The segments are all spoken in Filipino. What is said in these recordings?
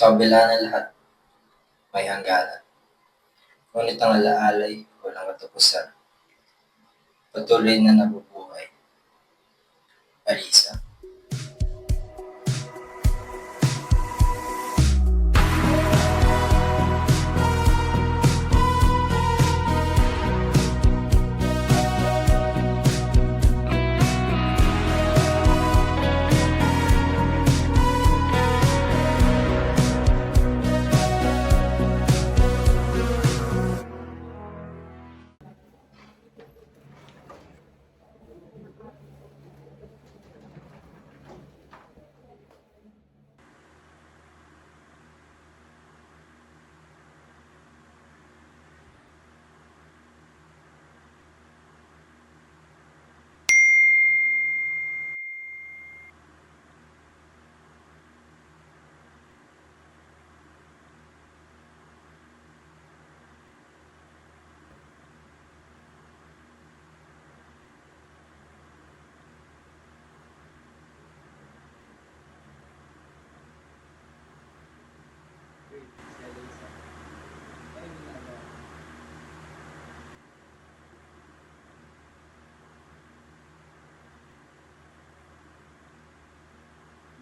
Sa kabila ng lahat, may hangganan. Ngunit ang alaalay, walang katapusan. Patuloy na nabubuhay. Alisa.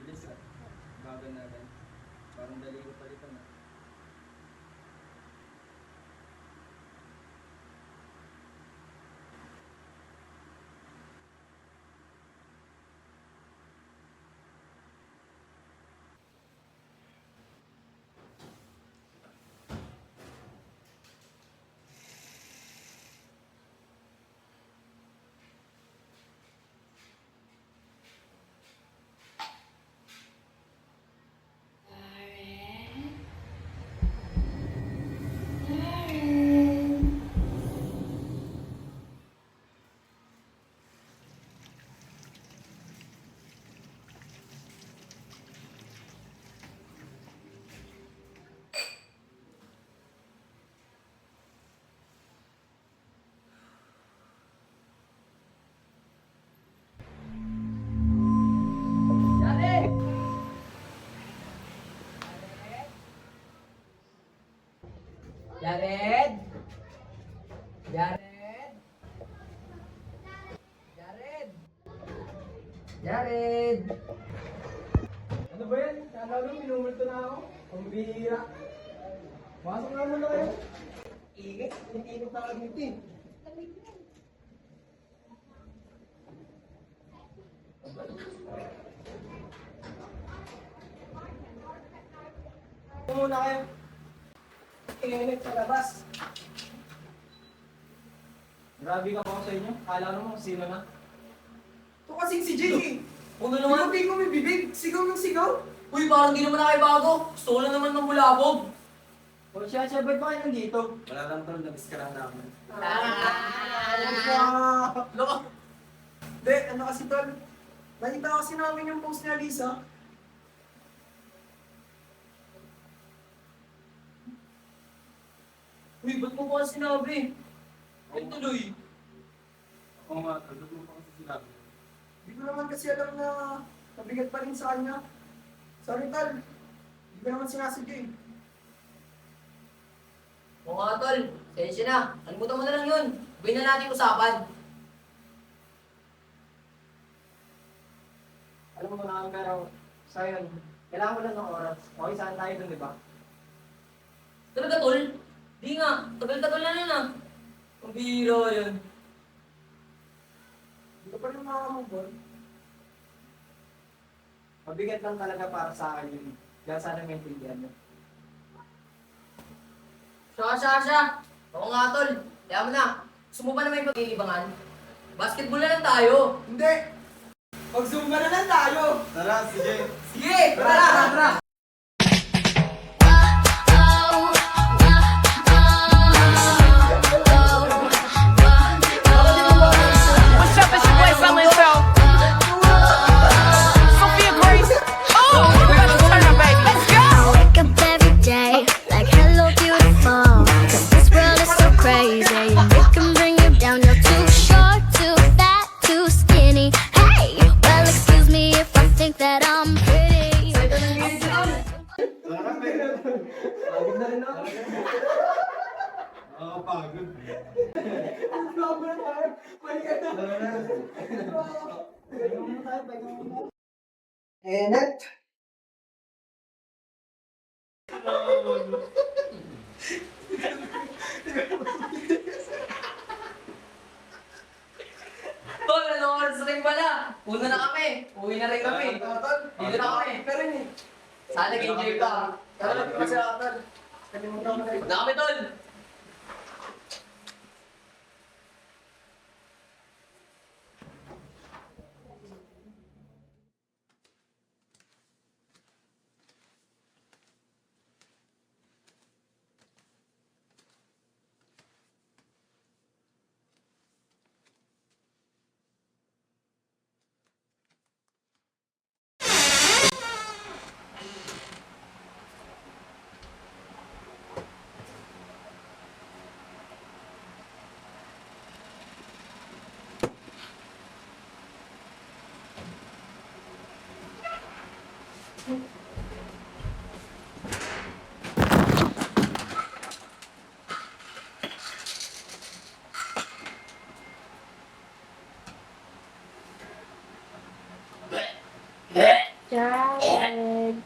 Bilis ah. Bagal na rin. Parang dali ko palitan ah. Jared? Jared? Jared? Jared? Ano ba yan? Akala mo minumulto na ako? Ang bihira. Masok nga muna kayo. Ingit, hindi ko nakagiti. Ito muna kayo. Inginit sa labas. Grabe ka pa ako sa inyo. Kala mo sino na? Ito kasing si Jay eh. Ano naman? Hindi ko may bibig. Sigaw ng sigaw. Uy, parang di naman nakibago. Gusto ko lang naman mambulabog. O siya, ba't ba kayo nandito? Wala lang tol, nabis ka lang namin. Ano ka? Hindi, ano kasi tol? Nakita kasi namin yung post ni Alisa. Uy, ba't mo pa sinabi? Ay, tuloy. Oo nga, tol, mo pa kasi sinabi. Hindi ko naman kasi alam na nabigat pa rin sa kanya. Sorry tol. Hindi ko naman sinasadya eh. Oo nga, tol. Sensya na. Alimutan mo na lang yun. Gawin na natin usapan. Alam mo na pero sa yun, kailangan mo lang ng oras. Okay, saan tayo dun, di ba? Talaga, tol? Di nga. Tagal-tagal na yun ah. Ang bihira yun. Hindi ko pa rin makakamove on. Mabigat lang talaga para sa akin yun. Kaya sana maintindihan mo. Siya. Oo nga, tol. Kaya mo na. Gusto mo ba na may pag-iibangan? Basketball na lang tayo. Hindi! Mag-zumba na lang tayo! Tara, sige. Sige, tara! What's up, it's your boy Summer Show. Sophia Grace. Oh, let's turn up, baby. Let's go. Wake up every day like hello beautiful. 'Cause this world is so crazy and it can bring you down. You're too short, too fat, too skinny. Hey, well excuse me if I think that I'm pretty. Nakakapagod. Enet! Tol, ano oras rin pala? Una na kami. Uwi na rin kami. Dito na kami. Pero yun eh. Sana nag-enjoy ka. Tara lang kasi ako, tol. Kalimutan ko na rin. Huwag na kami, tol. Jared.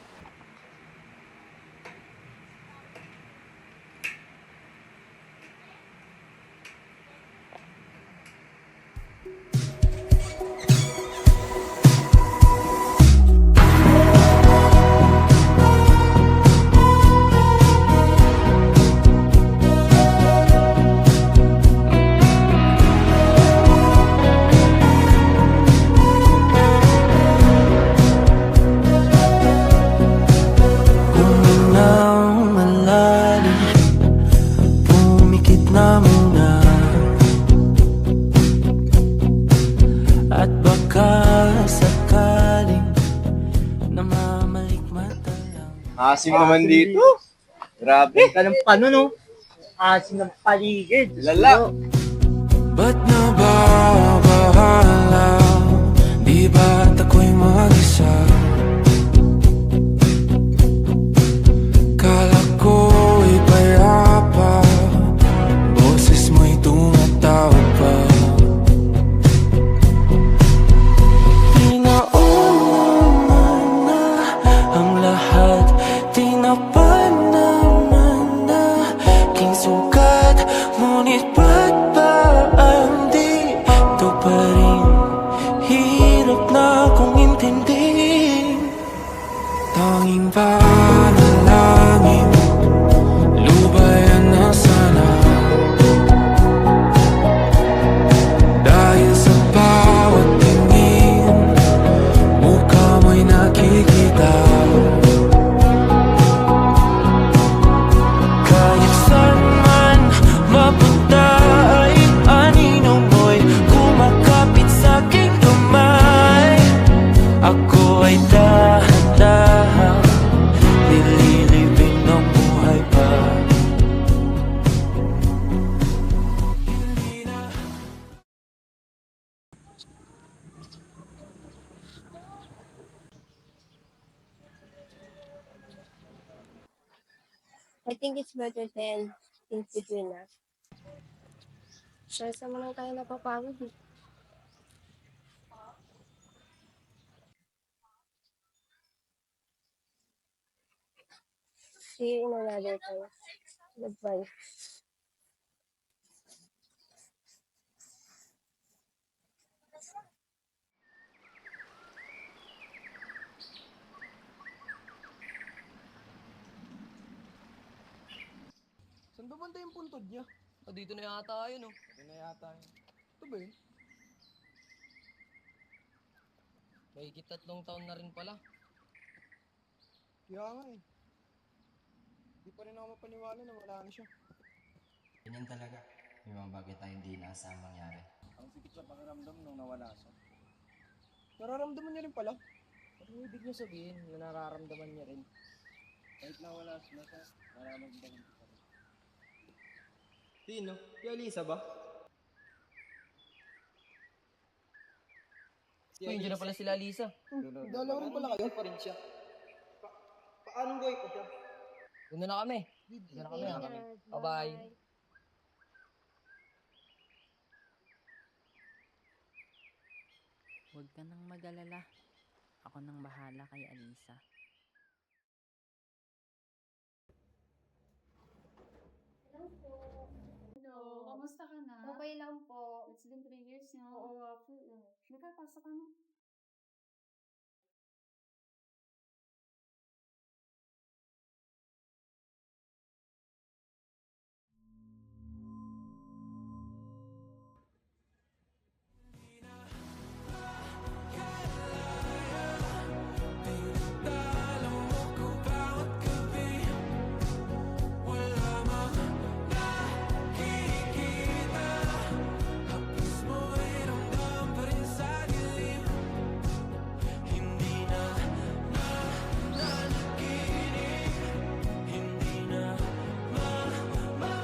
Uminang malalim, pumikit na muna. At baka sakaling namamalikmata lang. Asim naman dito. Grabe. Ka ng pano, no? Asin ng paligid. Lala. Ba't nababahala? Di ba't ako'y mag-isa? Kala ko'y payapa, boses mo'y tumatawag pa. Tinaon naman na ang lahat, tinapan naman na aking sugat. Ngunit ba't ba ang dito pa rin? Hirap na akong intindihin. Tanging panalangin, lubayan na sana. Dahil sa bawat tingin, mukha mo'y nakikita. Kahit saan man mapunta ay anino mo'y kumakapit sa aking kamay. Ako ay dahan-dahan nililibing ng buhay pa. Hindi na I think it's better than things between us. Stress naman lang tayo napapagod eh. See you in another time. Goodbye. Saan ba banda yung puntod niya? Dito na yata yun, oh. Ito na yata yun. Ito ba yun? Mahigit 3 taon na rin pala. Kaya nga eh. Hindi pa rin ako mapaniwala na wala na siya. Ganyan talaga. May mga bagay tayong hindi inaasahang mangyari. Ang sikit sa pakiramdam nung nawala siya. Nararamdaman niya rin pala. Ano ibig niya sabihin na nararamdaman niya rin? Kahit nawala siya, nararamdaman ko pa rin. Sino? Si Alisa ba? Uy, hindi na pala sila Lisa. Dalaw rin pala kayo. Pa rin siya. Paano buhay ko siya? Una na kami. Dito na kami. Bye-bye. Huwag ka nang mag-alala. Ako nang bahala kay Alisa. Hello, kamusta ka na? Okay lang po. It's been 3 years na. Oo nga po. Nakapasa ka na. Pinagdala mo ko bawat gabi. Wala mang nakikita. Hapis mo'y ramdam pa rin sa dilim. Hindi na nanaginip. Hindi na mapagising.